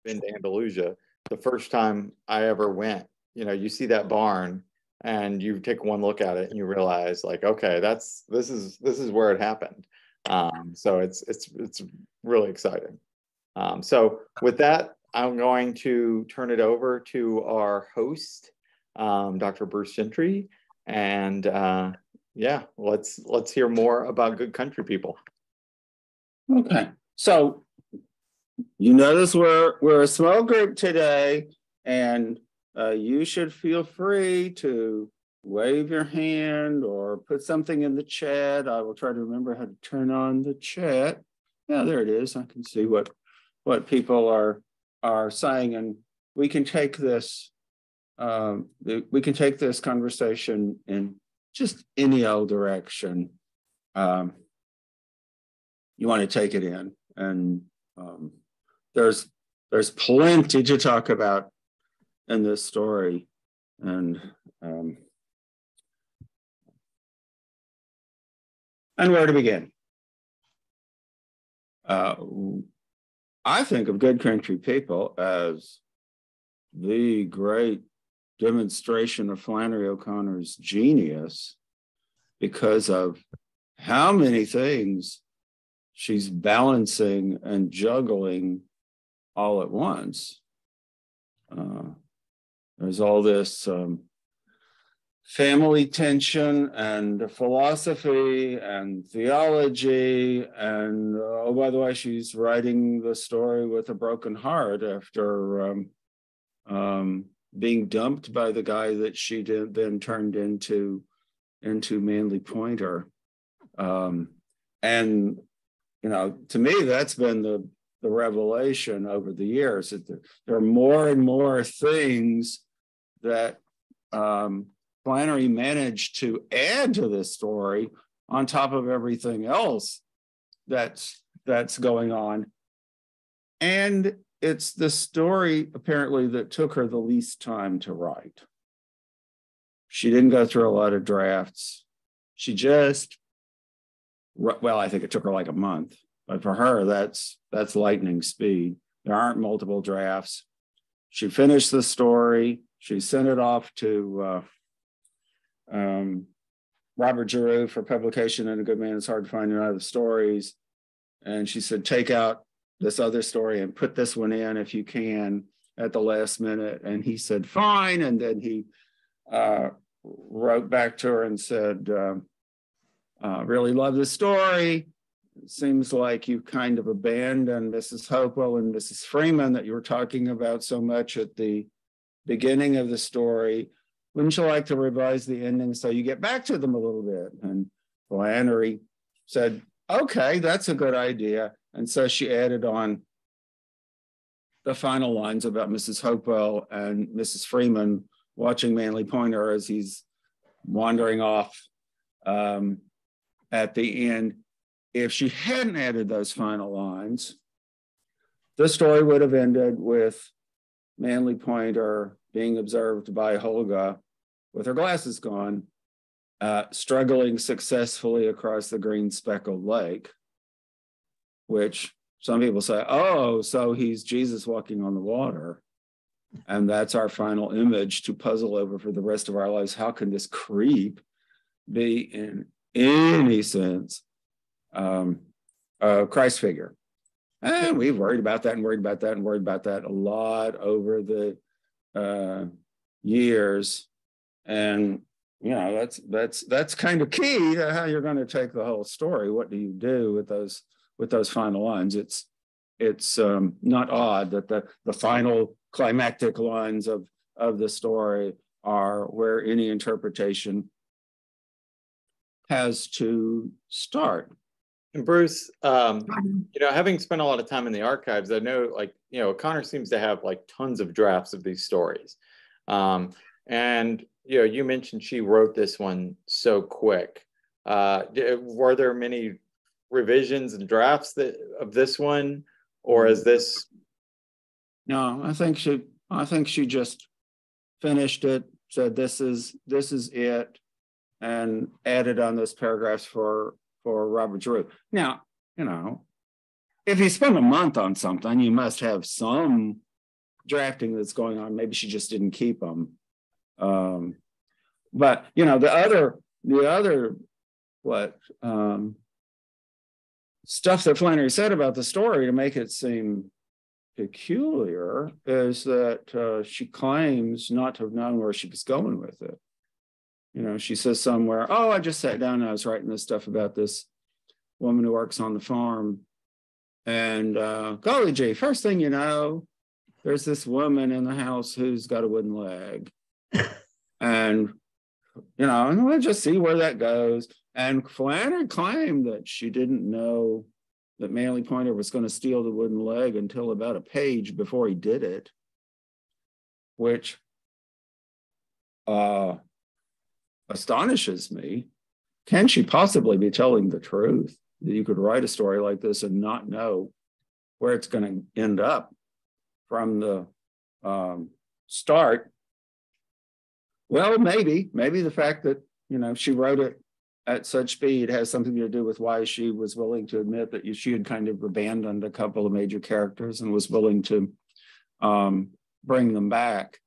been to Andalusia, the first time I ever went, you see that barn and you take one look at it and you realize like, okay, this is where it happened. So it's really exciting. So with that, I'm going to turn it over to our host, Dr. Bruce Gentry, and yeah, let's hear more about Good Country People. Okay, so you notice we're a small group today, and you should feel free to wave your hand or put something in the chat. I will try to remember how to turn on the chat. Yeah, there it is. I can see what people are saying, and we can take this conversation in just any old direction you want to take it in, and there's plenty to talk about in this story, and where to begin. I think of Good Country People as the great demonstration of Flannery O'Connor's genius because of how many things she's balancing and juggling all at once. There's all this family tension and philosophy and theology, and oh, by the way, she's writing the story with a broken heart after being dumped by the guy that she then turned into Manly Pointer. And to me, that's been the revelation over the years, that there are more and more things that Flannery managed to add to this story on top of everything else that's going on. And it's the story, apparently, that took her the least time to write. She didn't go through a lot of drafts. She just, well, I think it took her like a month, but for her, that's lightning speed. There aren't multiple drafts. She finished the story. She sent it off to Robert Giroux for publication in A Good Man It's Hard to Find in Other Stories. And she said, take out this other story and put this one in if you can at the last minute. And he said, fine. And then he wrote back to her and said, really love the story. It seems like you kind of abandoned Mrs. Hopewell and Mrs. Freeman that you were talking about so much at the beginning of the story. Wouldn't you like to revise the ending so you get back to them a little bit? And Flannery said, okay, that's a good idea. And so she added on the final lines about Mrs. Hopewell and Mrs. Freeman watching Manly Pointer as he's wandering off at the end. If she hadn't added those final lines, the story would have ended with Manly Pointer being observed by Holga with her glasses gone, struggling successfully across the green speckled lake, which some people say, oh, so he's Jesus walking on the water. And that's our final image to puzzle over for the rest of our lives. How can this creep be in any sense a Christ figure? And we've worried about that and worried about that and worried about that a lot over the years. And that's kind of key to how you're going to take the whole story. What do you do with those final lines? It's not odd that the final climactic lines of the story are where any interpretation has to start. And Bruce, having spent a lot of time in the archives, I know, O'Connor seems to have tons of drafts of these stories. And you mentioned she wrote this one so quick. Were there many revisions and drafts of this one, or is this? No, I think she just finished it, said this is it, and added on those paragraphs for Robert Giroux. Now, if you spend a month on something, you must have some drafting that's going on. Maybe she just didn't keep them. But you know, the other stuff that Flannery said about the story to make it seem peculiar is that she claims not to have known where she was going with it. You know, she says somewhere, "Oh, I just sat down and I was writing this stuff about this woman who works on the farm, and golly gee, first thing you know, there's this woman in the house who's got a wooden leg." And, you know, and we'll just see where that goes. And Flannery claimed that she didn't know that Manly Pointer was going to steal the wooden leg until about a page before he did it, which astonishes me. Can she possibly be telling the truth? That you could write a story like this and not know where it's going to end up from the start? Well, maybe the fact that, you know, she wrote it at such speed has something to do with why she was willing to admit that she had kind of abandoned a couple of major characters and was willing to bring them back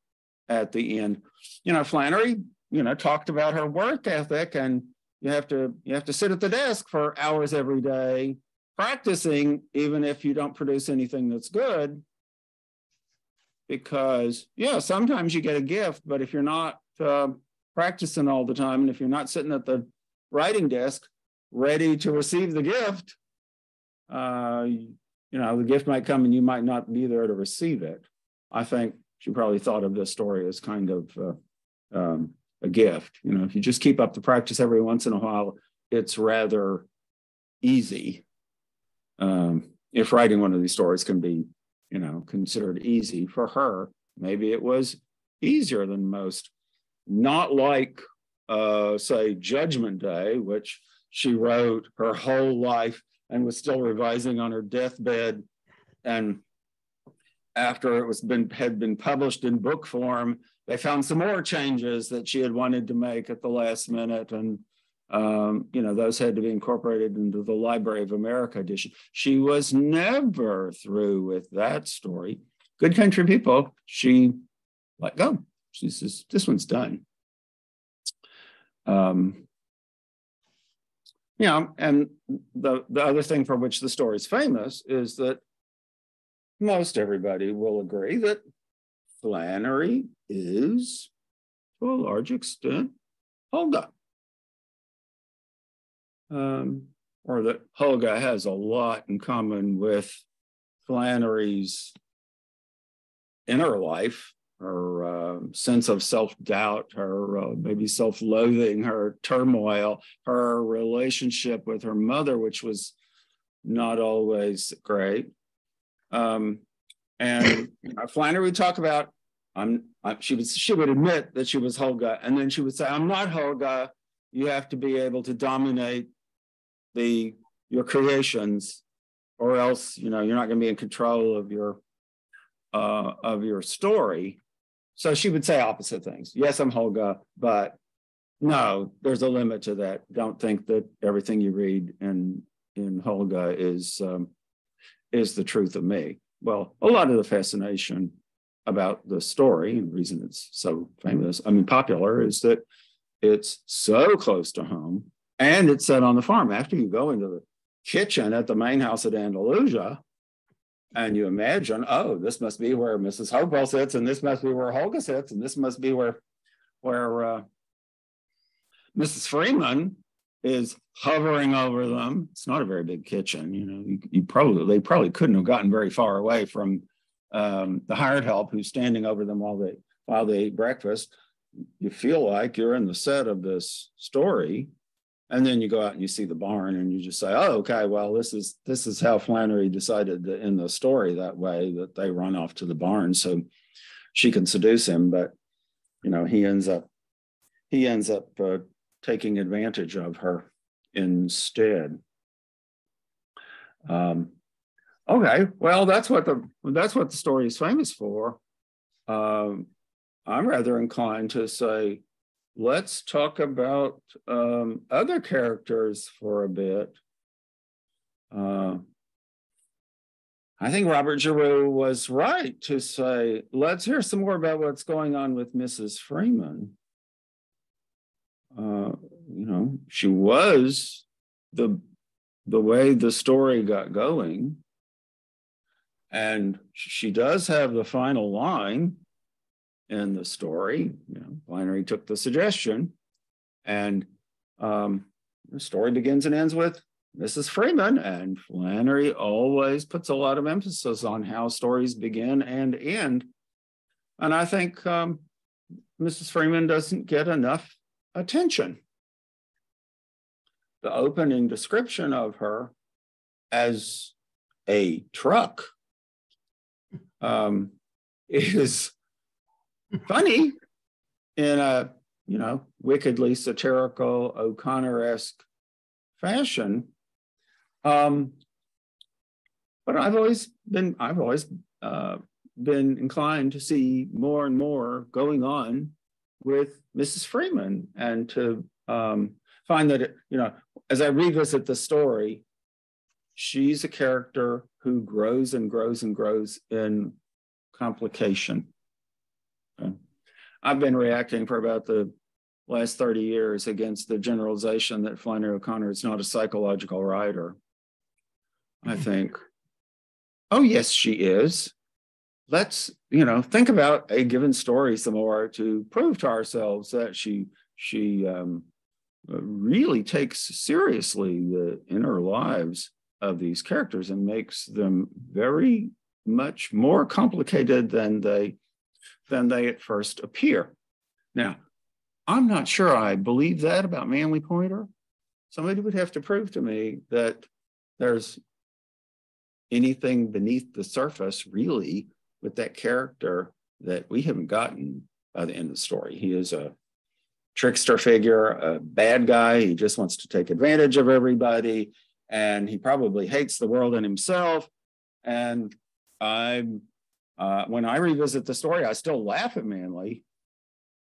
at the end. You know, Flannery, you know, talked about her work ethic, and you have to sit at the desk for hours every day practicing, even if you don't produce anything that's good. Because, yeah, sometimes you get a gift, but if you're not practicing all the time, and if you're not sitting at the writing desk ready to receive the gift, you know, the gift might come and you might not be there to receive it. I think she probably thought of this story as kind of a gift. You know, if you just keep up the practice every once in a while, it's rather easy. If writing one of these stories can be, you know, considered easy for her, maybe it was easier than most. Not like, say, Judgment Day, which she wrote her whole life and was still revising on her deathbed. And after it had been published in book form, they found some more changes that she had wanted to make at the last minute. And, you know, those had to be incorporated into the Library of America edition. She was never through with that story. Good Country People, she let go. She says, this one's done. You know, and the other thing for which the story is famous is that most everybody will agree that Flannery is, to a large extent, Hulga. Or that Hulga has a lot in common with Flannery's inner life, her sense of self-doubt, her maybe self-loathing, her turmoil, her relationship with her mother, which was not always great. And Flannery would talk about, she would admit that she was Hulga, and then she would say, I'm not Hulga. You have to be able to dominate your creations, or else, you know, you're not going to be in control of your story. So she would say opposite things. Yes, I'm Hulga, but no, there's a limit to that. Don't think that everything you read in Hulga is the truth of me. Well, a lot of the fascination about the story, and the reason it's so famous, I mean popular, is that it's so close to home, and it's set on the farm. After you go into the kitchen at the main house at Andalusia, and you imagine, oh, this must be where Mrs. Hopewell sits, and this must be where Hulga sits, and this must be where Mrs. Freeman is hovering over them. It's not a very big kitchen, you know. They probably couldn't have gotten very far away from the hired help who's standing over them while they eat breakfast. You feel like you're in the set of this story, and then you go out and you see the barn, and you just say, "Oh, okay. Well, this is how Flannery decided to end the story that way, that they run off to the barn so she can seduce him." But you know, he ends up taking advantage of her instead. Okay, well, that's what the story is famous for. I'm rather inclined to say, let's talk about other characters for a bit. I think Robert Giroux was right to say, let's hear some more about what's going on with Mrs. Freeman. She was the way the story got going. And she does have the final line in the story. Flannery took the suggestion. And the story begins and ends with Mrs. Freeman, and Flannery always puts a lot of emphasis on how stories begin and end. And I think Mrs. Freeman doesn't get enough attention. The opening description of her as a truck is funny in a wickedly satirical O'Connor-esque fashion. But I've always been inclined to see more and more going on with Mrs. Freeman, and to find that as I revisit the story, she's a character who grows and grows and grows in complication. I've been reacting for about the last 30 years against the generalization that Flannery O'Connor is not a psychological writer. I think, oh yes, she is. Let's, think about a given story some more to prove to ourselves that she really takes seriously the inner lives of these characters and makes them very much more complicated than they at first appear. Now, I'm not sure I believe that about Manly Pointer. Somebody would have to prove to me that there's anything beneath the surface really with that character that we haven't gotten by the end of the story. He is a trickster figure, a bad guy. He just wants to take advantage of everybody, and he probably hates the world and himself. And when I revisit the story, I still laugh at Manly,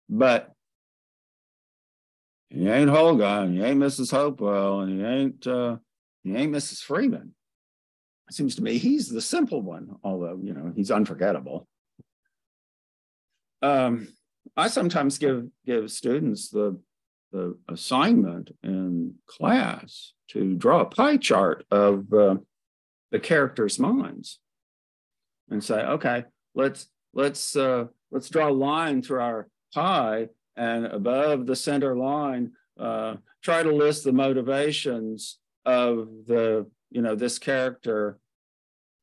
but he ain't Holga, and he ain't Mrs. Hopewell, and he ain't Mrs. Freeman. It seems to me he's the simple one, although he's unforgettable. I sometimes give students the assignment in class to draw a pie chart of the characters' minds, and say, okay, let's draw a line through our pie, and above the center line, try to list the motivations of this character,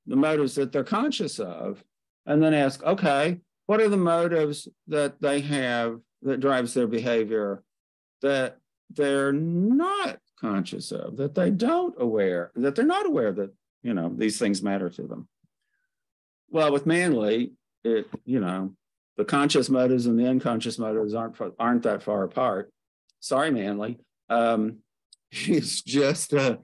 the motives that they're conscious of, and then ask, okay, what are the motives that they have that drives their behavior that they're not conscious of, that they're not aware that these things matter to them. Well, with Manly, the conscious motives and the unconscious motives aren't that far apart. Sorry, Manly. He's just a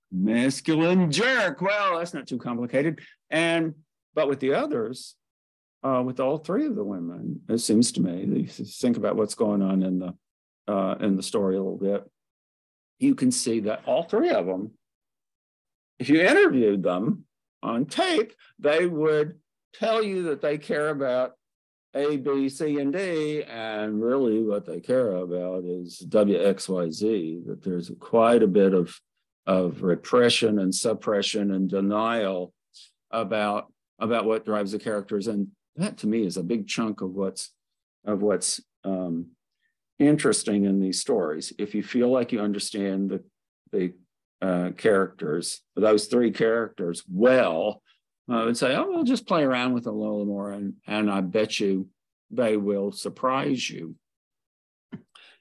masculine jerk. Well, that's not too complicated. But with the others, with all three of the women, it seems to me, if you think about what's going on in the story a little bit, you can see that all three of them, if you interviewed them on tape, they would tell you that they care about A, B, C, and D, and really what they care about is W, X, Y, Z, that there's quite a bit of repression and suppression and denial about what drives the characters. And that to me is a big chunk of what's interesting in these stories. If you feel like you understand the characters, those three characters well, I would say, oh, we'll just play around with a little more, and I bet you they will surprise you.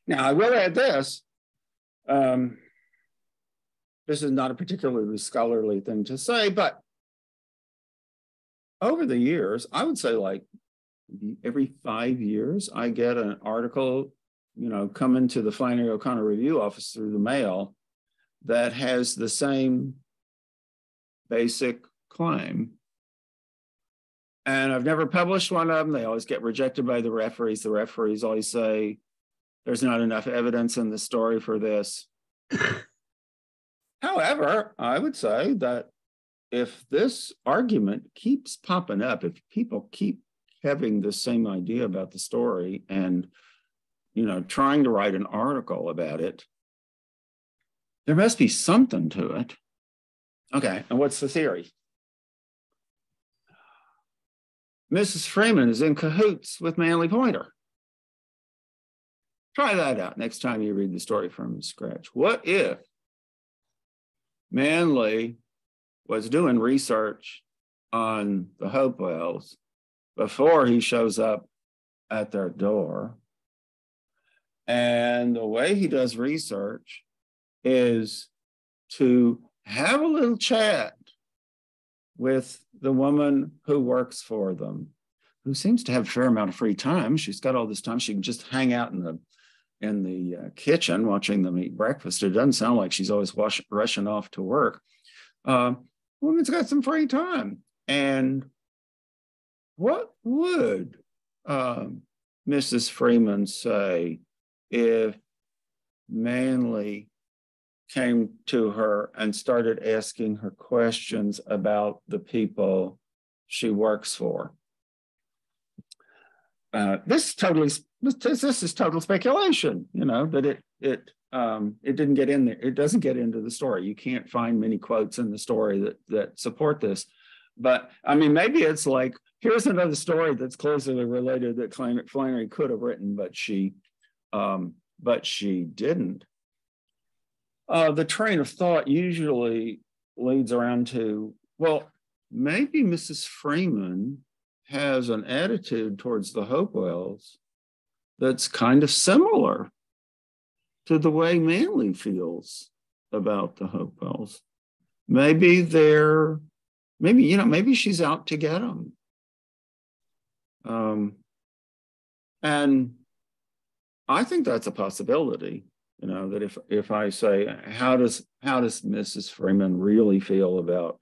Now, I will add this. This is not a particularly scholarly thing to say, but over the years, I would say like every 5 years, I get an article, come into the Flannery O'Connor Review office through the mail that has the same basic claim. And I've never published one of them. They always get rejected by the referees. The referees always say, there's not enough evidence in the story for this. However, I would say that if this argument keeps popping up, if people keep having the same idea about the story and, trying to write an article about it, there must be something to it. Okay, and what's the theory? Mrs. Freeman is in cahoots with Manly Pointer. Try that out next time you read the story from scratch. What if Manly was doing research on the Hopewells before he shows up at their door, and the way he does research is to have a little chat with the woman who works for them, who seems to have a fair amount of free time. She's got all this time. She can just hang out in the kitchen watching them eat breakfast. It doesn't sound like she's always rushing off to work. Woman's got some free time. And what would Mrs. Freeman say if Manly came to her and started asking her questions about the people she works for? This is total speculation, that it didn't get in there. It doesn't get into the story. You can't find many quotes in the story that support this. But I mean, maybe it's like, here's another story that's closely related that Flannery could have written, but she didn't. The train of thought usually leads around to, well, maybe Mrs. Freeman has an attitude towards the Hopewells that's kind of similar to the way Manly feels about the Hopewells. Maybe she's out to get them. And I think that's a possibility. That if I say, how does Mrs. Freeman really feel about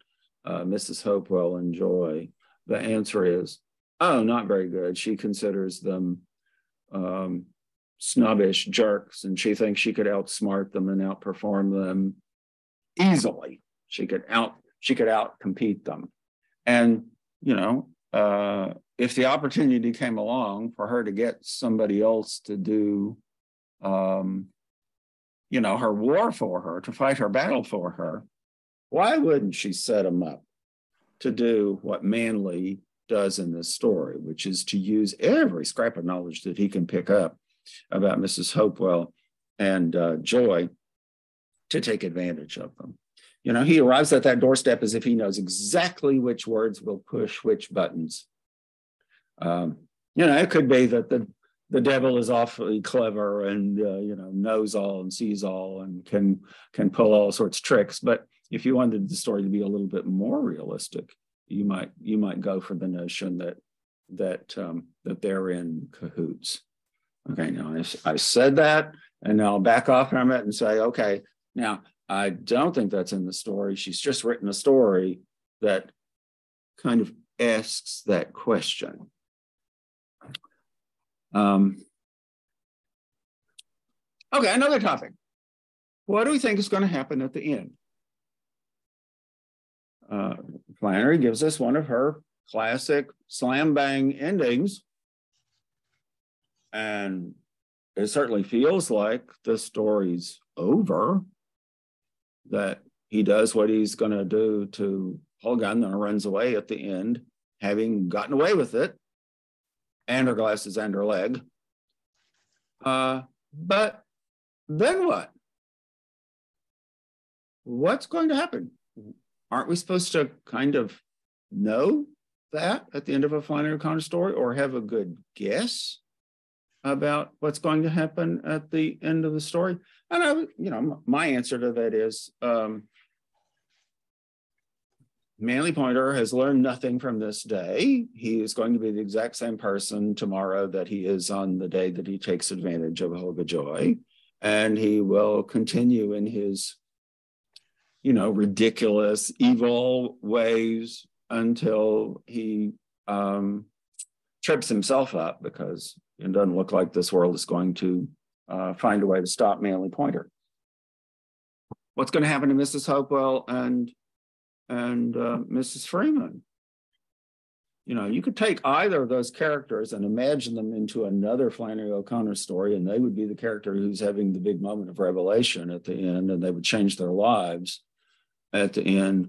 Mrs. Hopewell and Joy? The answer is, oh, not very good. She considers them snobbish jerks, and she thinks she could outsmart them and outperform them easily. She could outcompete them. And, if the opportunity came along for her to get somebody else to do her war for her, to fight her battle for her, why wouldn't she set him up to do what Manly does in this story, which is to use every scrap of knowledge that he can pick up about Mrs. Hopewell and Joy to take advantage of them. He arrives at that doorstep as if he knows exactly which words will push which buttons. It could be that the devil is awfully clever and knows all and sees all and can pull all sorts of tricks. But if you wanted the story to be a little bit more realistic, you might go for the notion that they're in cahoots. Okay, now I said that, and now I'll back off from it and say, okay, now I don't think that's in the story. She's just written a story that kind of asks that question. Okay, another topic. What do we think is going to happen at the end? Flannery gives us one of her classic slam bang endings. And it certainly feels like the story's over, that he does what he's going to do to Holgun and runs away at the end, having gotten away with it, and her glasses and her leg. But then what? What's going to happen? Aren't we supposed to kind of know that at the end of a Flannery O'Connor story, or have a good guess about what's going to happen at the end of the story? And my answer to that is Manly Pointer has learned nothing from this day. He is going to be the exact same person tomorrow that he is on the day that he takes advantage of Olga Joy, and he will continue in his ridiculous, evil ways until he trips himself up, because it doesn't look like this world is going to find a way to stop Manly Pointer. What's going to happen to Mrs. Hopewell and and Mrs. Freeman. You know, you could take either of those characters and imagine them into another Flannery O'Connor story, and they would be the character who's having the big moment of revelation at the end, and they would change their lives at the end.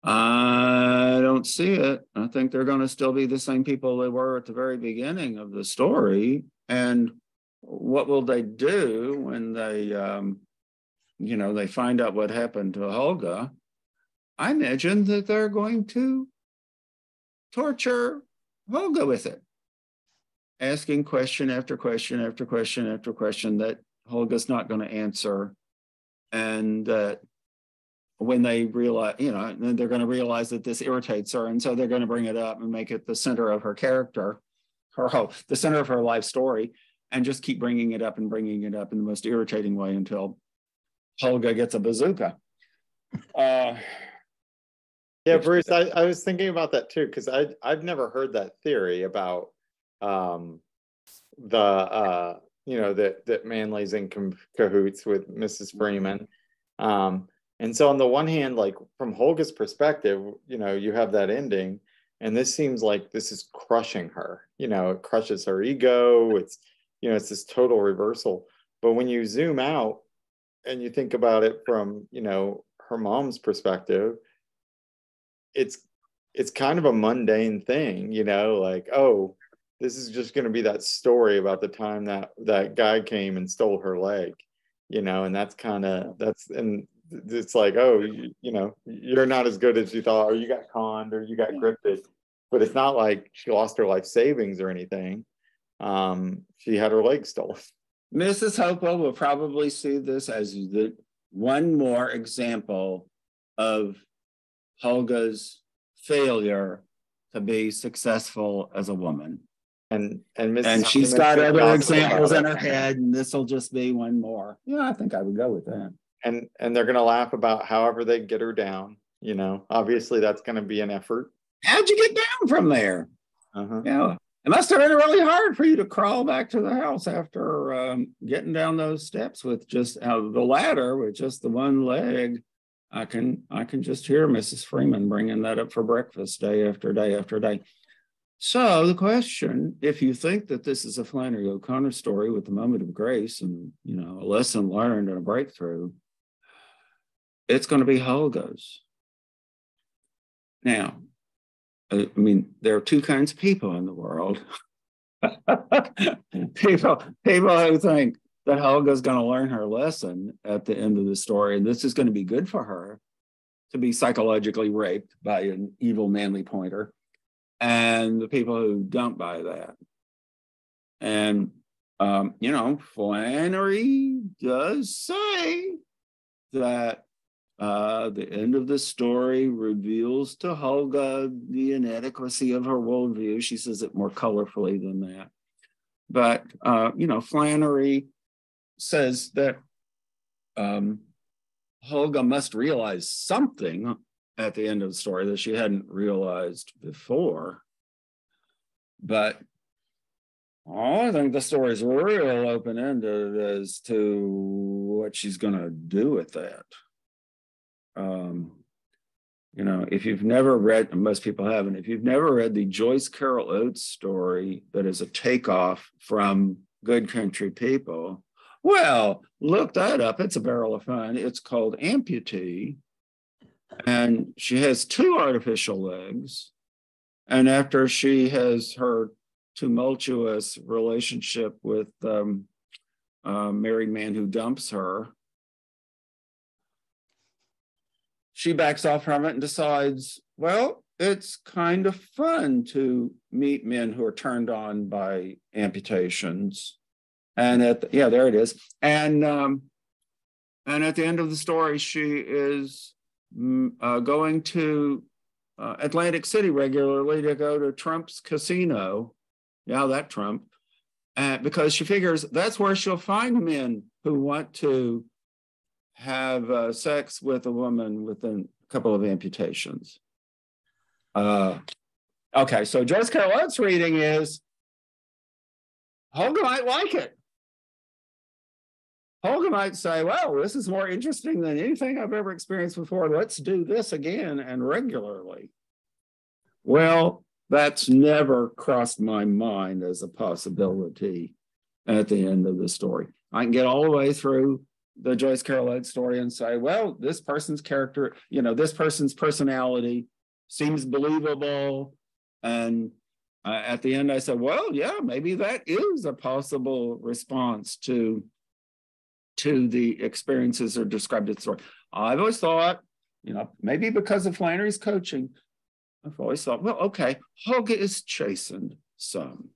I don't see it. I think they're going to still be the same people they were at the very beginning of the story. And what will they do when they, you know, they find out what happened to Helga? I imagine that they're going to torture Helga with it, asking question after question after question after question that Helga's not going to answer. And when they realize, you know, they're going to realize that this irritates her. And so they're going to bring it up and make it the center of her character, the center of her life story, and just keep bringing it up in the most irritating way until Helga gets a bazooka. Yeah, Bruce, I was thinking about that too, because I've never heard that theory about you know, that Manley's in cahoots with Mrs. Freeman. And so on the one hand, like from Helga's perspective, you know, you have that ending, and this seems like this is crushing her. You know, it crushes her ego. It's, you know, it's this total reversal. But when you zoom out and you think about it from, you know, her mom's perspective, it's kind of a mundane thing, you know, like, oh, this is just going to be that story about the time that guy came and stole her leg, you know, and that's and it's like, oh, you know, you're not as good as you thought, or you got conned, or you got grifted. But it's not like she lost her life savings or anything. She had her leg stolen. Mrs. Hopewell will probably see this as the one more example of Helga's failure to be successful as a woman. And she's got other examples in her head, and this will just be one more. Yeah, I think I would go with that. And they're going to laugh about however they get her down. You know, obviously that's going to be an effort. How'd you get down from there? Yeah, it must have been really hard for you to crawl back to the house after getting down those steps with just the ladder with just the one leg. I can just hear Mrs. Freeman bringing that up for breakfast day after day after day. So the question, if you think that this is a Flannery O'Connor story with a moment of grace and, you know, a lesson learned and a breakthrough, it's going to be Helga's. Now, I mean, there are two kinds of people in the world. people who think that Helga's going to learn her lesson at the end of the story, and this is going to be good for her to be psychologically raped by an evil Manley pointer, and the people who don't buy that. And, you know, Flannery does say that the end of the story reveals to Helga the inadequacy of her worldview. She says it more colorfully than that. But, you know, Flannery says that Helga must realize something at the end of the story that she hadn't realized before. But I think the story is real open-ended as to what she's going to do with that. You know, if you've never read, and most people haven't, if you've never read the Joyce Carol Oates story that is a takeoff from Good Country People, well, look that up. It's a barrel of fun. It's called Amputee. And she has two artificial legs. And after she has her tumultuous relationship with a married man who dumps her, she backs off from it and decides, well, it's kind of fun to meet men who are turned on by amputations. And there it is. And at the end of the story, she is going to Atlantic City regularly to go to Trump's casino. Yeah, that Trump. Because she figures that's where she'll find men who want to have sex with a woman with a couple of amputations. Okay, so Joyce Carol Oates' reading is Helga might like it. Holga might say, well, this is more interesting than anything I've ever experienced before. Let's do this again and regularly. Well, that's never crossed my mind as a possibility at the end of the story. I can get all the way through the Joyce Carol Oates story and say, well, this person's character, this person's personality seems believable. And at the end, I said, well, yeah, maybe that is a possible response to the experiences are described in the story. I've always thought, maybe because of Flannery's coaching, I've always thought, well, okay, Holga is chastened some.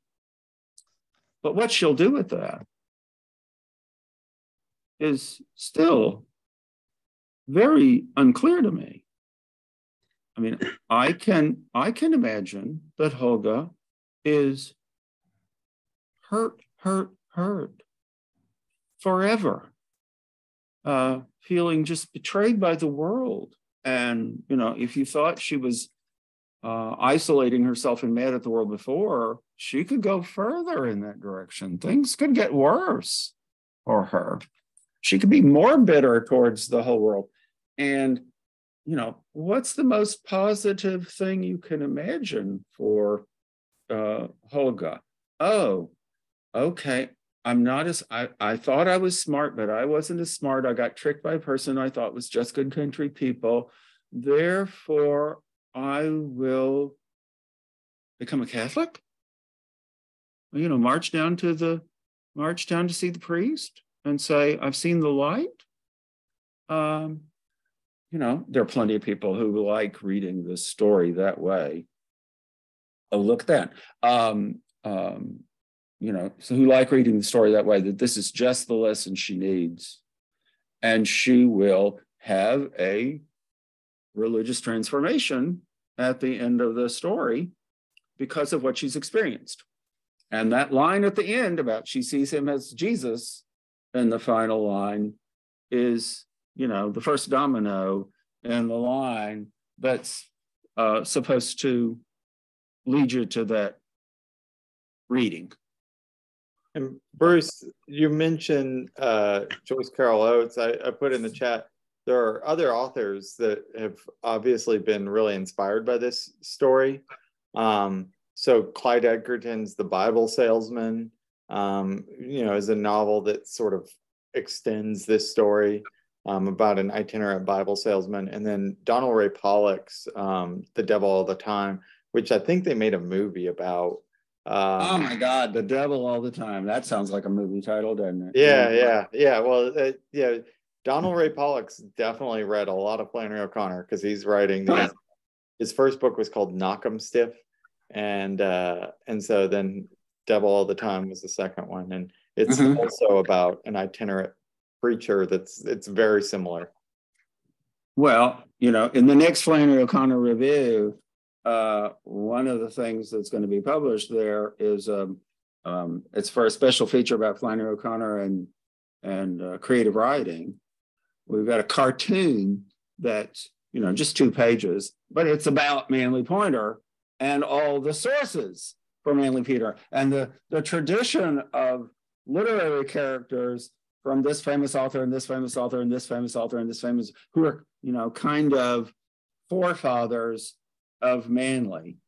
But what she'll do with that is still very unclear to me. I mean, I can imagine that Holga is hurt forever, feeling just betrayed by the world. And, if you thought she was isolating herself and mad at the world before, she could go further in that direction. Things could get worse for her. She could be more bitter towards the whole world. And, what's the most positive thing you can imagine for Holga? Oh, okay. I thought I was smart, but I wasn't as smart. I got tricked by a person I thought was just good country people. Therefore, I will become a Catholic, march down to see the priest and say, I've seen the light. There are plenty of people who like reading this story that way. Oh, look at that. So who like reading the story that way, that this is just the lesson she needs. And she will have a religious transformation at the end of the story because of what she's experienced. And that line at the end about she sees him as Jesus in the final line is, the first domino in the line that's supposed to lead you to that reading. And Bruce, you mentioned Joyce Carol Oates. I put in the chat, there are other authors that have obviously been really inspired by this story. So Clyde Edgerton's The Bible Salesman, is a novel that sort of extends this story about an itinerant Bible salesman. And then Donald Ray Pollock's The Devil All the Time, which I think they made a movie about. Oh my God, The Devil All the Time. That sounds like a movie title, doesn't it? Yeah. Well, Donald Ray Pollock's definitely read a lot of Flannery O'Connor because he's writing these. His first book was called Knock 'em Stiff, and so then Devil All the Time was the second one, and it's also about an itinerant preacher it's very similar. Well, in the next Flannery O'Connor review, one of the things that's going to be published there is it's for a special feature about Flannery O'Connor and creative writing. We've got a cartoon that's just 2 pages, but it's about Manly Pointer and all the sources for Manly Peter and the tradition of literary characters from this famous author and this famous author and this famous author and this famous, who are kind of forefathers of Manly.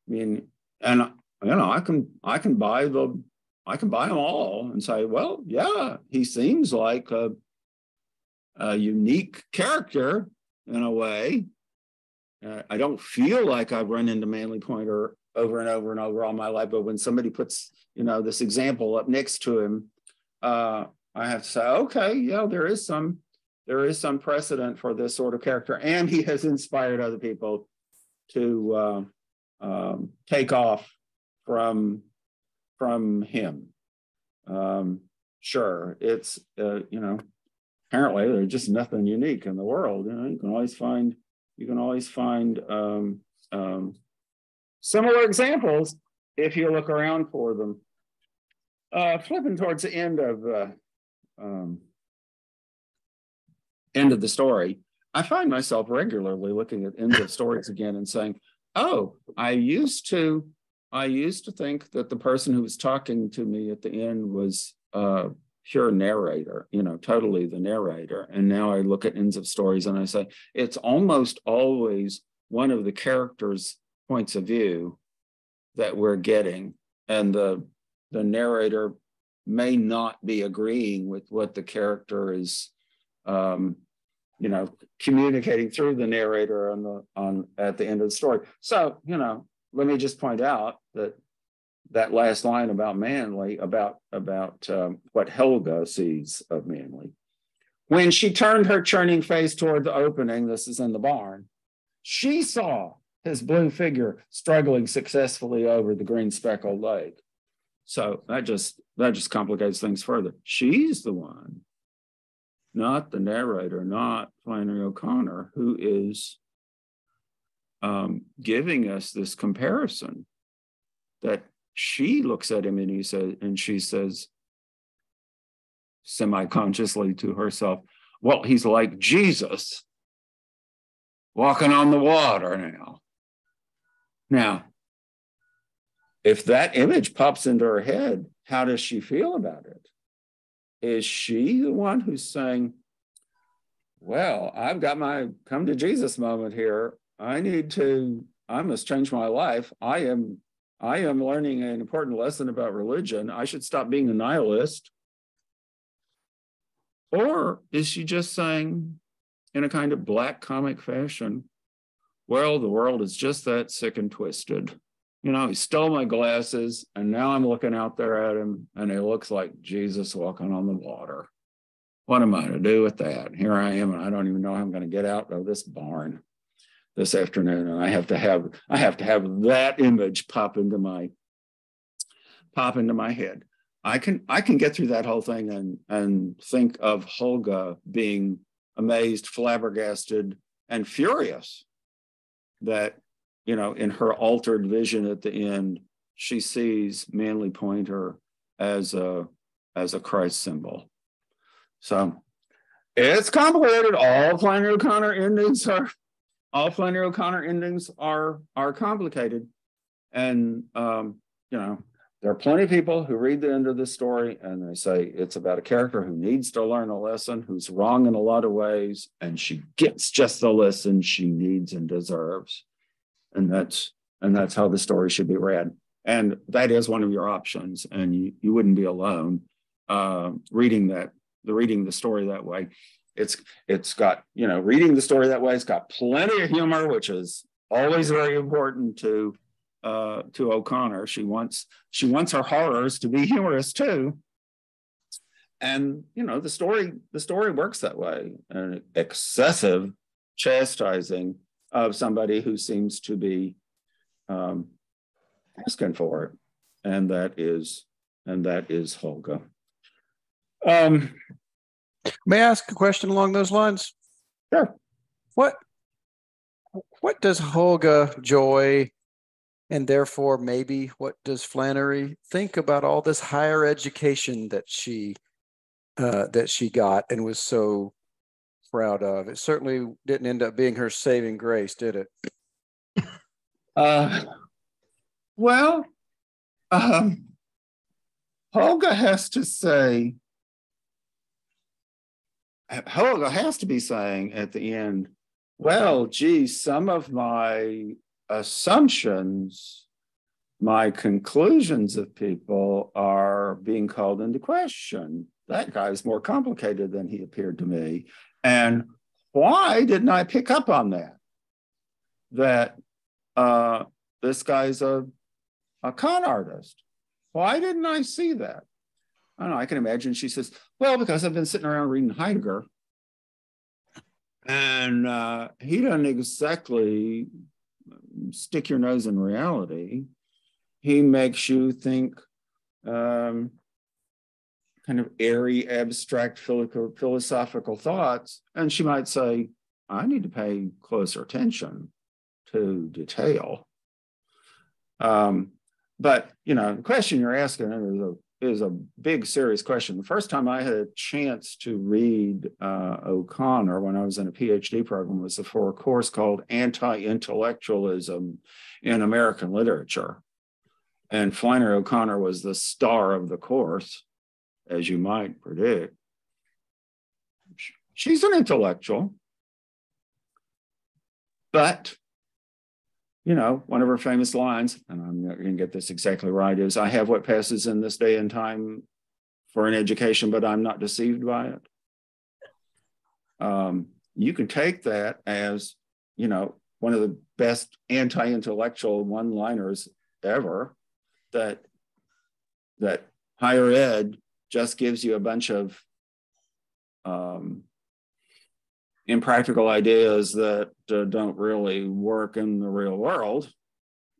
I mean, and I can buy them all and say, well, yeah, he seems like a unique character in a way. I don't feel like I've run into Manly Pointer over and over and over all my life, but when somebody puts this example up next to him, I have to say, okay, yeah, there is some precedent for this sort of character, and he has inspired other people to take off from him. Sure, it's apparently there's just nothing unique in the world. You can always find similar examples if you look around for them. Flipping towards the end of the story, I find myself regularly looking at ends of stories again and saying, oh, I used to think that the person who was talking to me at the end was pure narrator, totally the narrator. And now I look at ends of stories and I say, it's almost always one of the characters' points of view that we're getting. And the narrator may not be agreeing with what the character is, communicating through the narrator at the end of the story. So, let me just point out that last line about Manly, about what Helga sees of Manly. When she turned her churning face toward the opening, this is in the barn, she saw his blue figure struggling successfully over the green speckled lake. So that just complicates things further. She's the one, not the narrator, not Flannery O'Connor, who is giving us this comparison that she looks at him and she says, semi-consciously to herself, well, he's like Jesus walking on the water now. Now, if that image pops into her head, how does she feel about it? Is she the one who's saying, well, I've got my come to Jesus moment here. I must change my life. I am learning an important lesson about religion. I should stop being a nihilist. Or is she just saying, in a kind of black comic fashion, well, the world is just that sick and twisted. He stole my glasses, and now I'm looking out there at him, and he looks like Jesus walking on the water. What am I to do with that? Here I am, and I don't even know how I'm going to get out of this barn this afternoon, and I have to have that image pop into my head. I can get through that whole thing and think of Helga being amazed, flabbergasted, and furious that, in her altered vision at the end, she sees Manly Pointer as a Christ symbol. So it's complicated. All Flannery O'Connor endings are complicated. And, there are plenty of people who read the end of this story and they say it's about a character who needs to learn a lesson, who's wrong in a lot of ways, and she gets just the lesson she needs and deserves. And that's how the story should be read. And that is one of your options. And you wouldn't be alone reading the story that way. It's got, reading the story that way, it's got plenty of humor, which is always very important to O'Connor. She wants her horrors to be humorous too. And the story works that way. An excessive chastising of somebody who seems to be asking for it, and that is Helga. May I ask a question along those lines? Sure. What does Helga Joy, and therefore maybe what does Flannery think about all this higher education that she got and was so proud of? It certainly didn't end up being her saving grace, did it? Helga has to be saying at the end, well, geez, some of my assumptions, my conclusions of people are being called into question. That guy's more complicated than he appeared to me. And why didn't I pick up on that? That this guy's a con artist. Why didn't I see that? I don't know, I can imagine she says, well, because I've been sitting around reading Heidegger, and he doesn't exactly stick your nose in reality. He makes you think kind of airy, abstract philosophical thoughts. And she might say, I need to pay closer attention to detail. But, the question you're asking is a big, serious question. The first time I had a chance to read O'Connor when I was in a PhD program was for a course called Anti-Intellectualism in American Literature. And Flannery O'Connor was the star of the course. as you might predict. She's an intellectual, but, one of her famous lines, and I'm not going to get this exactly right, is, "I have what passes in this day and time for an education, but I'm not deceived by it." You can take that as, one of the best anti-intellectual one-liners ever, that higher ed just gives you a bunch of impractical ideas that don't really work in the real world,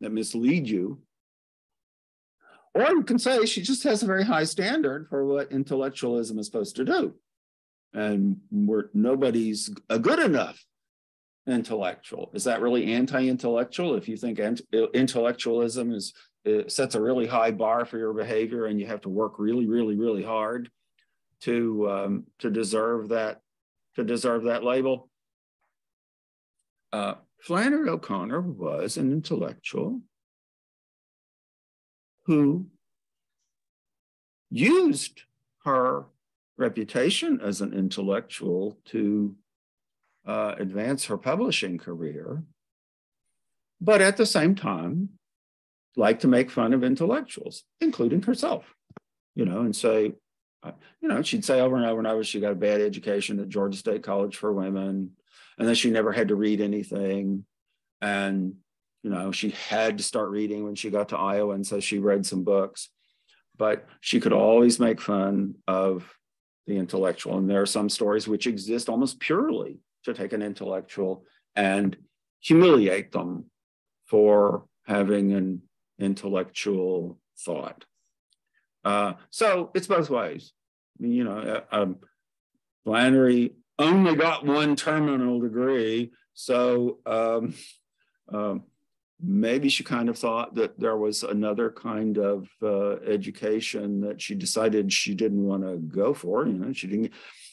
that mislead you. Or you can say she just has a very high standard for what intellectualism is supposed to do. And nobody's a good enough intellectual. Is that really anti-intellectual? If you think intellectualism sets a really high bar for your behavior and you have to work really, really, really hard to deserve that label. Flannery O'Connor was an intellectual who used her reputation as an intellectual to advance her publishing career, but at the same time, liked to make fun of intellectuals, including herself, and say, she'd say over and over and over she got a bad education at Georgia State College for Women, and that she never had to read anything. And, she had to start reading when she got to Iowa, and so she read some books. But she could always make fun of the intellectual. And there are some stories which exist almost purely to take an intellectual and humiliate them for having an intellectual thought. So it's both ways. Flannery only got one terminal degree, so maybe she kind of thought that there was another kind of education that she decided she didn't want to go for.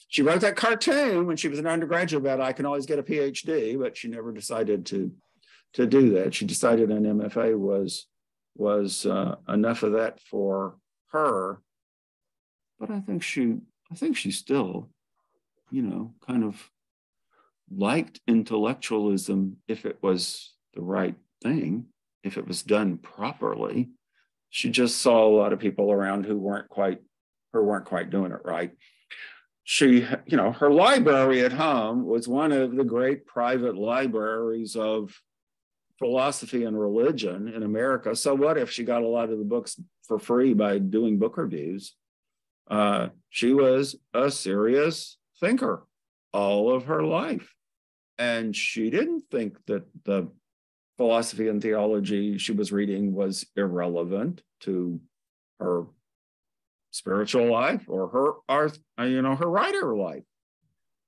She wrote that cartoon when she was an undergraduate about, "I can always get a PhD," but she never decided to do that. She decided an MFA was enough of that for her. But I think she still, kind of liked intellectualism if it was the right thing, if it was done properly. She just saw a lot of people around who weren't quite doing it right. She, her library at home was one of the great private libraries of philosophy and religion in America. So what if she got a lot of the books for free by doing book reviews? She was a serious thinker all of her life. And she didn't think that the philosophy and theology she was reading was irrelevant to her spiritual life or her writer life.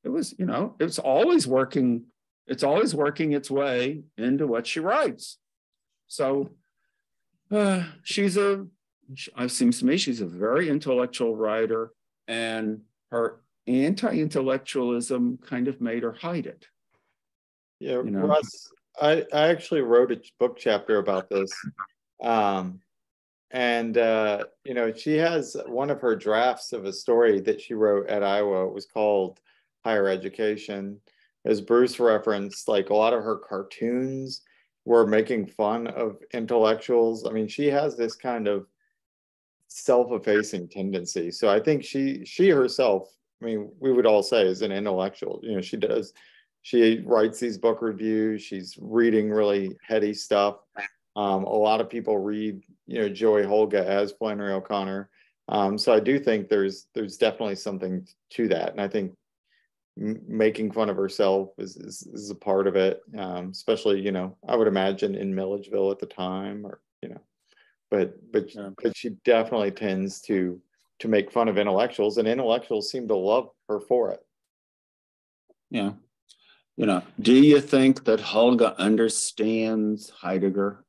It was, it's always working its way into what she writes. So it seems to me she's a very intellectual writer, and her anti-intellectualism kind of made her hide it. Yeah, Russ, I actually wrote a book chapter about this. She has one of her drafts of a story that she wrote at Iowa. It was called Higher Education. As Bruce referenced, like, a lot of her cartoons were making fun of intellectuals. I mean, she has this kind of self-effacing tendency. So I think she herself, I mean, we would all say, is an intellectual. She writes these book reviews. She's reading really heady stuff. A lot of people read, Joy Holga as Flannery O'Connor. So I do think there's definitely something to that. And I think making fun of herself is a part of it, especially, I would imagine in Milledgeville at the time, or, but she definitely tends to make fun of intellectuals, and intellectuals seem to love her for it. Yeah. Do you think that Holga understands Heidegger?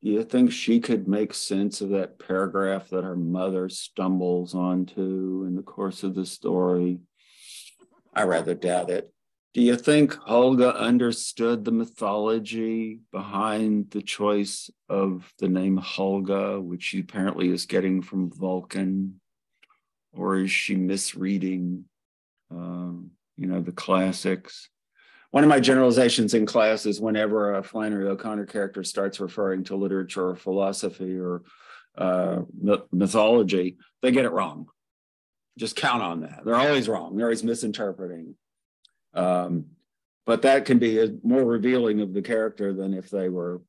Do you think she could make sense of that paragraph that her mother stumbles onto in the course of the story? I rather doubt it. Do you think Holga understood the mythology behind the choice of the name Holga, which she apparently is getting from Vulcan? or is she misreading, the classics? One of my generalizations in class is whenever a Flannery O'Connor character starts referring to literature or philosophy or mythology, they get it wrong. Just count on that. They're always wrong. They're always misinterpreting. But that can be more revealing of the character than if they were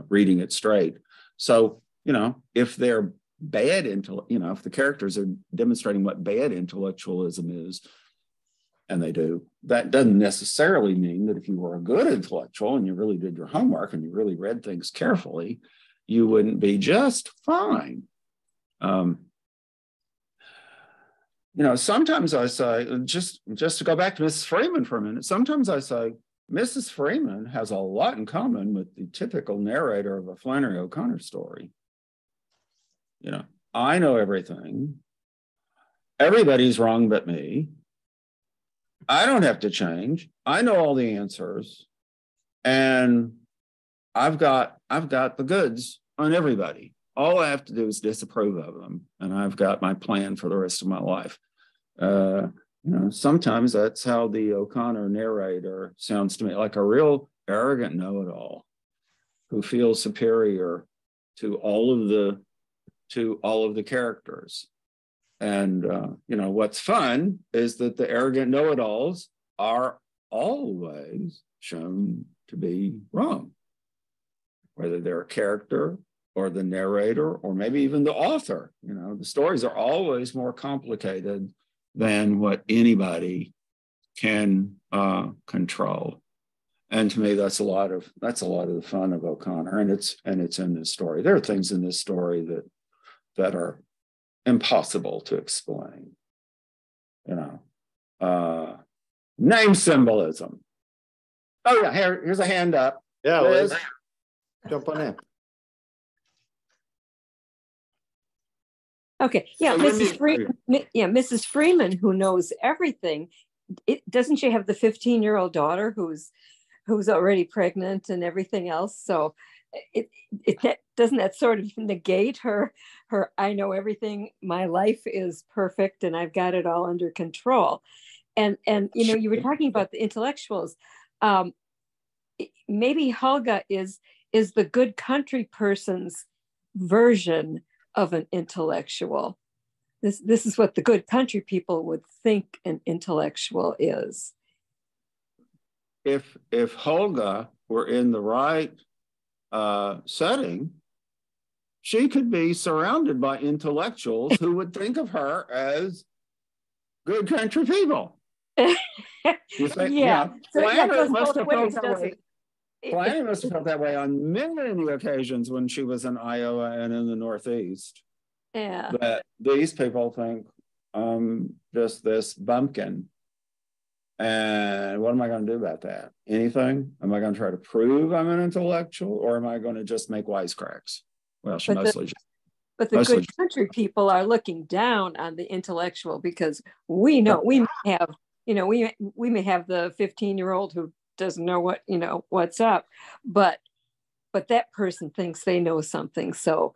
reading it straight. So, if they're bad if the characters are demonstrating what bad intellectualism is, and they do, that doesn't necessarily mean that if you were a good intellectual and you really did your homework and you really read things carefully, you wouldn't be just fine. Sometimes I say, just to go back to Mrs. Freeman for a minute, sometimes I say, Mrs. Freeman has a lot in common with the typical narrator of a Flannery O'Connor story. I know everything. Everybody's wrong but me. I don't have to change. I know all the answers. And I've got the goods on everybody. All I have to do is disapprove of them. And I've got my plan for the rest of my life. Sometimes that's how the O'Connor narrator sounds to me, like a real arrogant know-it-all who feels superior to all of the characters. And what's fun is that the arrogant know-it-alls are always shown to be wrong, whether they're a character or the narrator or maybe even the author. The stories are always more complicated than what anybody can control. And to me, that's a lot of the fun of O'Connor, and it's in this story. There are things in this story that are impossible to explain. Name symbolism. Oh yeah, here's a hand up. Yeah, Liz, jump on in. Okay, yeah, Mrs. Freeman, who knows everything. Doesn't she have the 15-year-old daughter who's already pregnant and everything else? So doesn't that sort of negate her I know everything, my life is perfect and I've got it all under control. And you were talking about the intellectuals. Maybe Helga is the good country person's version of an intellectual. This is what the good country people would think an intellectual is. If Helga were in the right setting, she could be surrounded by intellectuals who would think of her as good country people. Yeah. Flannery must have felt that way. Flannery must have felt that way on many occasions when she was in Iowa and in the Northeast. Yeah. That these people think I'm just this bumpkin. And what am I going to do about that? Anything? Am I going to try to prove I'm an intellectual, or am I going to just make wisecracks? Well, but the good country people are looking down on the intellectual, because we know we may have, we may have the 15-year-old who doesn't know what's up, but that person thinks they know something. So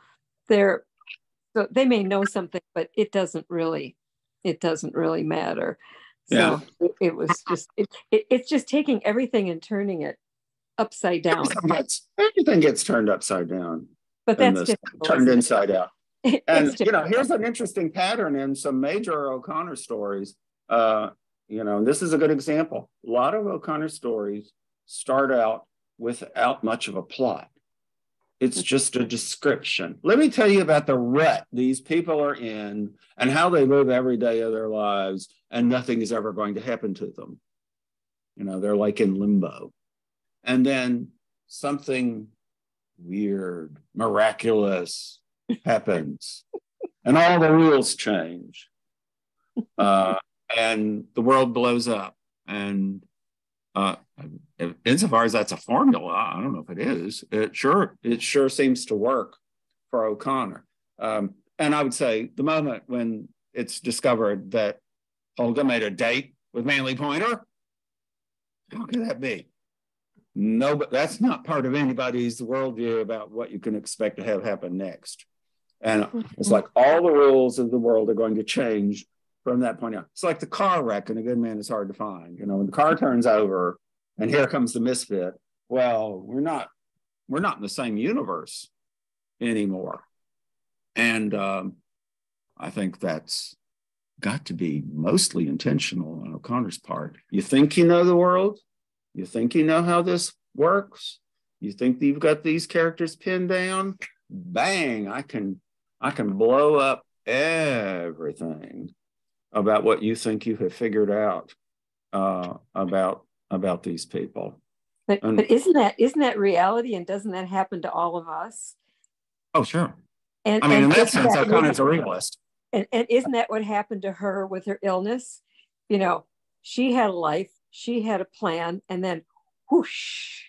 they may know something, but it doesn't really matter. So it was just it's just taking everything and turning it upside down. Everything gets turned upside down, but that's turned inside out. And here's an interesting pattern in some major O'Connor stories. This is a good example. A lot of O'Connor stories start out without much of a plot. It's just a description. Let me tell you about the rut these people are in and how they live every day of their lives, and nothing is ever going to happen to them. They're like in limbo. And then something weird, miraculous happens, and all the rules change. And the world blows up. And insofar as that's a formula, I don't know if it is. It sure seems to work for O'Connor. And I would say the moment when it's discovered that Helga made a date with Manly Pointer, how could that be? No, but that's not part of anybody's worldview about what you can expect to have happen next. And it's like all the rules of the world are going to change from that point on. It's like the car wreck in A Good Man Is Hard to Find. You know, when the car turns over and here comes the misfit. Well, we're not in the same universe anymore. And I think that's got to be mostly intentional on O'Connor's part. You think you know the world? You think you know how this works? You think you've got these characters pinned down? Bang, I can blow up everything about what you think you have figured out about these people. But isn't that reality, and doesn't that happen to all of us? Oh, sure. And I mean, in that sense, O'Connor's a realist. And isn't that what happened to her with her illness? You know, she had a life, she had a plan, and then whoosh,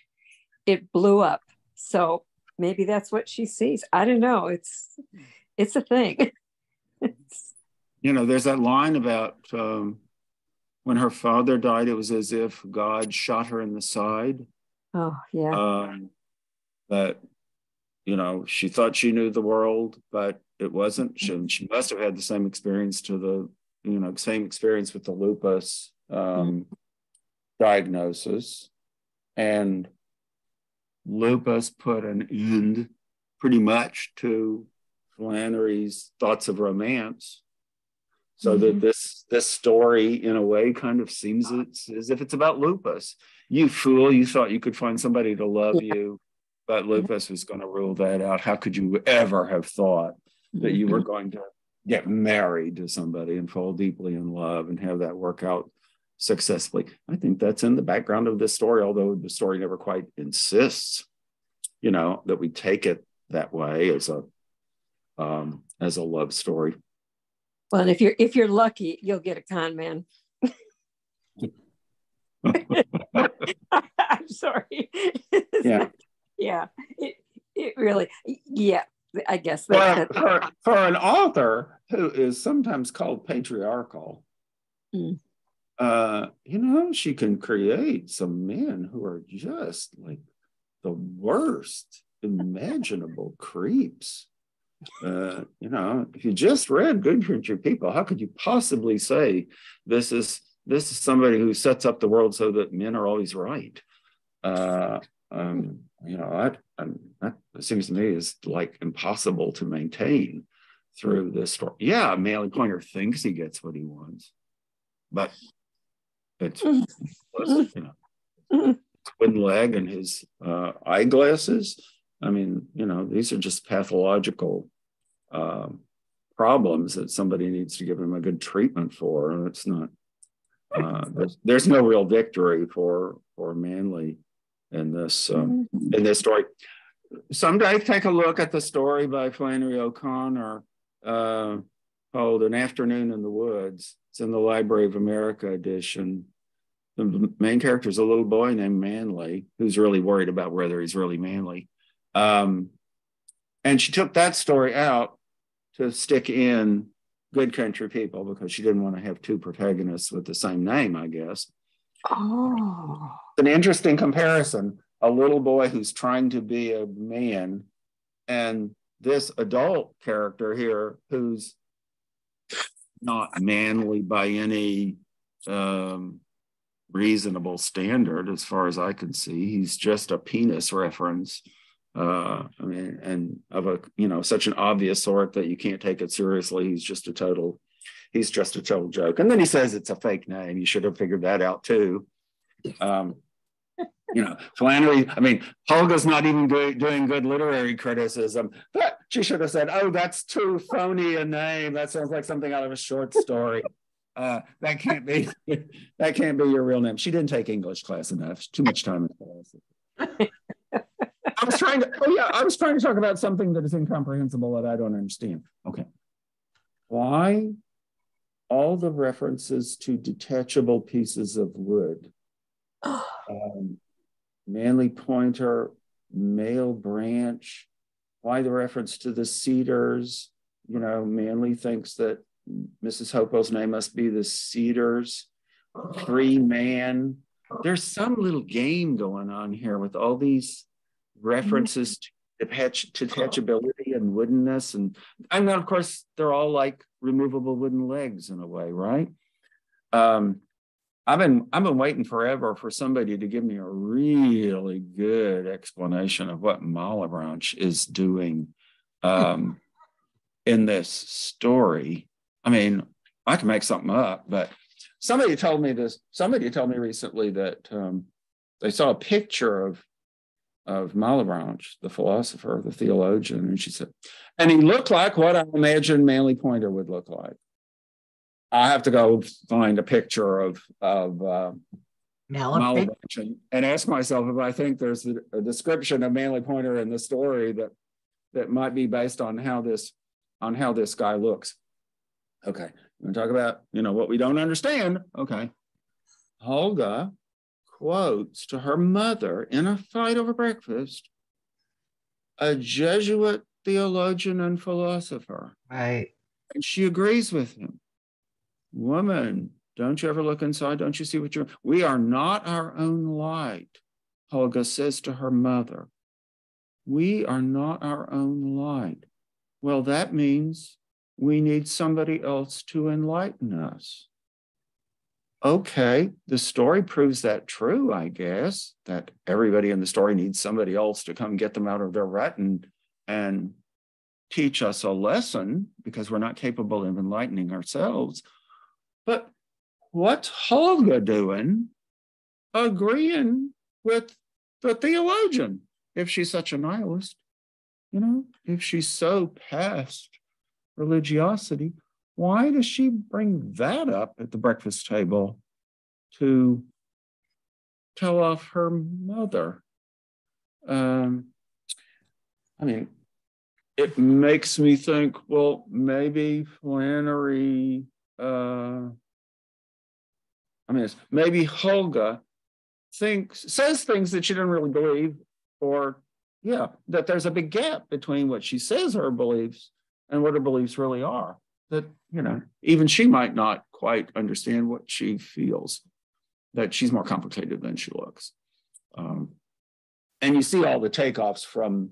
it blew up. So maybe that's what she sees. I don't know. It's a thing. You know, there's that line about when her father died, it was as if God shot her in the side. Oh, yeah. But, you know, she thought she knew the world, but it wasn't. She must have had the same experience with the lupus diagnosis. And lupus put an end pretty much to Flannery's thoughts of romance. So that this story, in a way, kind of seems as if it's about lupus. You fool, you thought you could find somebody to love you, but lupus was going to rule that out. How could you ever have thought that you were going to get married to somebody and fall deeply in love and have that work out successfully? I think that's in the background of this story, although the story never quite insists, you know, that we take it that way as a love story. Well, and if you're lucky, you'll get a con man. I'm sorry. Yeah. Yeah. It really, yeah, I guess. For an author who is sometimes called patriarchal, you know, she can create some men who are just like the worst imaginable creeps. You know, if you just read Good Country People, how could you possibly say this is somebody who sets up the world so that men are always right? You know, that seems to me is like impossible to maintain through this story. Yeah, Manly Pointer thinks he gets what he wants, but it's you know, wooden leg and his eyeglasses. I mean, you know, these are just pathological problems that somebody needs to give him a good treatment for. And it's not, there's no real victory for Manly in this story. Someday take a look at the story by Flannery O'Connor called An Afternoon in the Woods. It's in the Library of America edition. The main character is a little boy named Manly, who's really worried about whether he's really manly. And she took that story out to stick in Good Country People because she didn't want to have two protagonists with the same name, I guess. Oh. It's an interesting comparison. A little boy who's trying to be a man and this adult character here who's not manly by any reasonable standard, as far as I can see. He's just a penis reference. I mean, and of a, you know, such an obvious sort that you can't take it seriously. He's just a total joke. And then he says it's a fake name. You should have figured that out too. You know, Flannery, I mean, Holga's not even doing good literary criticism, but she should have said, oh, that's too phony a name. That sounds like something out of a short story. That can't be your real name. She didn't take English class enough. Too much time in class. I was trying to talk about something that is incomprehensible that I don't understand. Okay. Why all the references to detachable pieces of wood? Manly Pointer, male branch. Why the reference to the cedars? You know, Manly thinks that Mrs. Hopewell's name must be the Cedars. Free man. There's some little game going on here with all these references to detachability and woodenness, and then of course they're all like removable wooden legs in a way, right? I've been waiting forever for somebody to give me a really good explanation of what Malebranche is doing in this story. I mean, I can make something up, but somebody told me recently that they saw a picture of Malebranche, the philosopher, the theologian, and she said, and he looked like what I imagined Manly Pointer would look like. I have to go find a picture of Malebranche and ask myself if I think there's a description of Manly Pointer in the story that might be based on how this guy looks. Okay, we're gonna talk about what we don't understand. Okay, Helga quotes to her mother in a fight over breakfast a Jesuit theologian and philosopher. Right. And she agrees with him. Woman, don't you ever look inside? Don't you see what you're... We are not our own light, Helga says to her mother. We are not our own light. Well, that means we need somebody else to enlighten us. Okay, the story proves that true, I guess, that everybody in the story needs somebody else to come get them out of their rut and teach us a lesson because we're not capable of enlightening ourselves. But what's Helga doing agreeing with the theologian if she's such a nihilist? If she's so past religiosity, why does she bring that up at the breakfast table to tell off her mother? I mean, it makes me think, well, maybe Flannery, maybe Helga says things that she doesn't really believe, or that there's a big gap between what she says her beliefs and what her beliefs really are. That, even she might not quite understand what she feels, that she's more complicated than she looks. And you see all the takeoffs from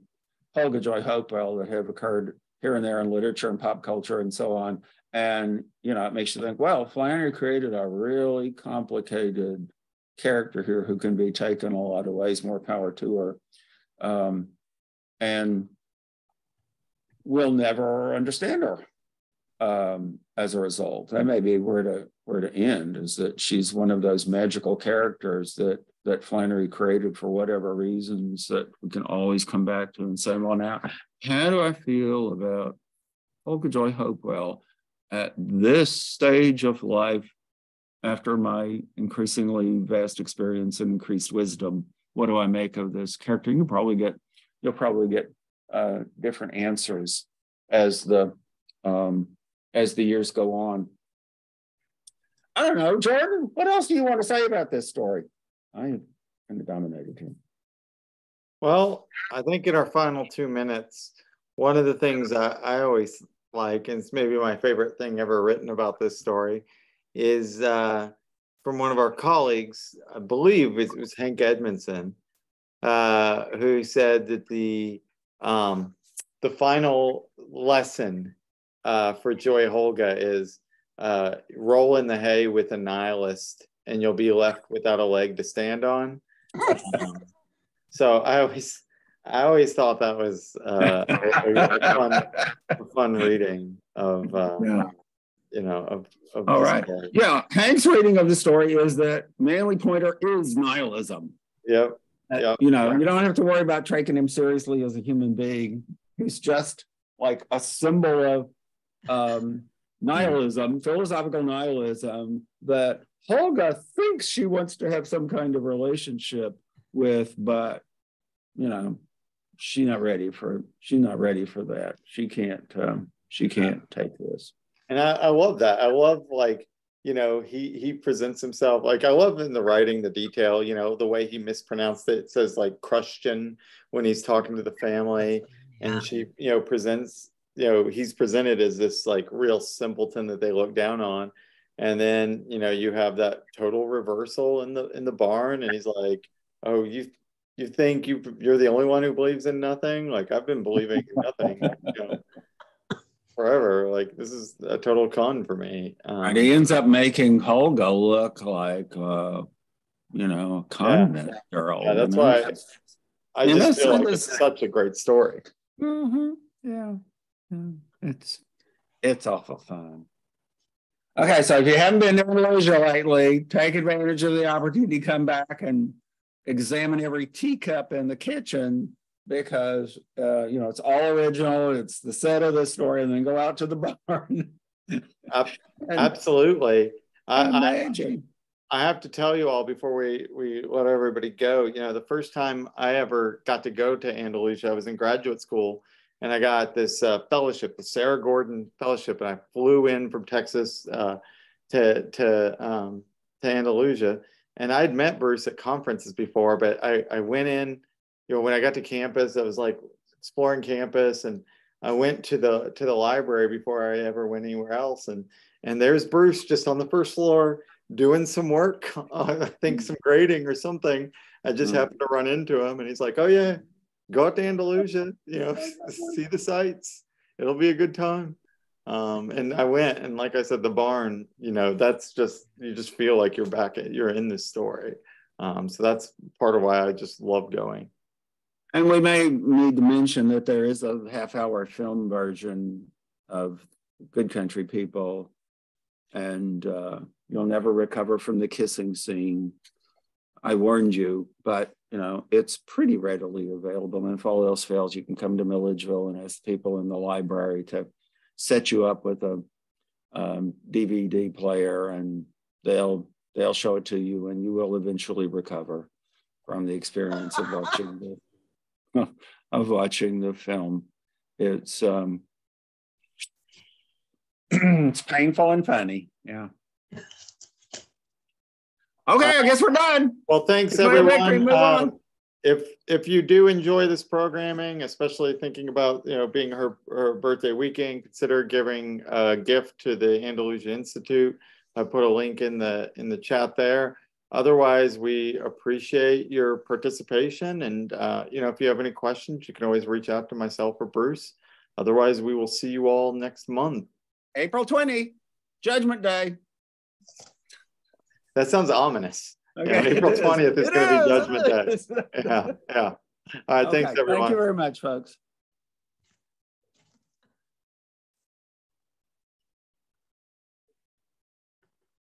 Helga Joy Hopewell that have occurred here and there in literature and pop culture and so on. And, it makes you think, well, Flannery created a really complicated character here who can be taken a lot of ways, more power to her. And we'll never understand her as a result. That may be where to end, is that she's one of those magical characters that Flannery created for whatever reasons that we can always come back to and say, well, now, how do I feel about Helga Joy Hopewell at this stage of life after my increasingly vast experience and increased wisdom? What do I make of this character? You'll probably get different answers as the years go on. I don't know, Jordan, what else do you want to say about this story? I kind of dominated him. Well, I think in our final 2 minutes, one of the things I always like, and it's maybe my favorite thing ever written about this story, is from one of our colleagues, I believe it was Hank Edmondson, who said that the final lesson for Joy Helga is roll in the hay with a nihilist and you'll be left without a leg to stand on. So I always thought that was a fun reading of all right. Story. Yeah, Hank's reading of the story is that Manly Pointer is nihilism. Yep. You don't have to worry about taking him seriously as a human being. He's just like a symbol of nihilism, philosophical nihilism, that Helga thinks she wants to have some kind of relationship with, but she's not ready for that. She can't take this. And I love that. I love, he presents himself, I love in the writing, the detail, the way he mispronounced it. It says Christian when he's talking to the family. And she, presents, he's presented as this real simpleton that they look down on. And then, you have that total reversal in the barn. And he's like, oh, you think you're the only one who believes in nothing. Like I've been believing in nothing, forever. Like this is a total con for me. And he ends up making Holga look like, a convent girl. Yeah, that's why I just feel like it's such a great story. Yeah. It's awful fun. Okay, so if you haven't been to Malaysia lately, take advantage of the opportunity to come back and examine every teacup in the kitchen, because it's all original. It's the set of the story, and then go out to the barn. Absolutely. Imagine. I have to tell you all before we let everybody go, the first time I ever got to go to Andalusia, I was in graduate school, and I got this fellowship, the Sarah Gordon Fellowship, and I flew in from Texas to Andalusia. And I'd met Bruce at conferences before, but I went in, when I got to campus, I was like exploring campus, and I went to the library before I ever went anywhere else, and there's Bruce just on the first floor doing some work, I think some grading or something. I just happened to run into him, and he's like, "Oh yeah, go out to Andalusia, see the sights. It'll be a good time." And I went, and like I said, the barn, that's just, you just feel like you're in this story. So that's part of why I just love going. And we may need to mention that there is a half-hour film version of Good Country People, and you'll never recover from the kissing scene. I warned you, but it's pretty readily available. And if all else fails, you can come to Milledgeville and ask people in the library to set you up with a DVD player, and they'll show it to you, and you will eventually recover from the experience of watching the film. It's it's painful and funny. Yeah. Okay, I guess we're done. Well, thanks everyone. If you do enjoy this programming, especially thinking about being her birthday weekend, consider giving a gift to the Andalusia Institute. I put a link in the chat there. Otherwise, we appreciate your participation, and if you have any questions, you can always reach out to myself or Bruce. Otherwise, we will see you all next month. April 20, Judgment Day. That sounds ominous. Okay, April 20th is going to be Judgment Day. Yeah. All right. Thanks, everyone. Thank you very much, folks.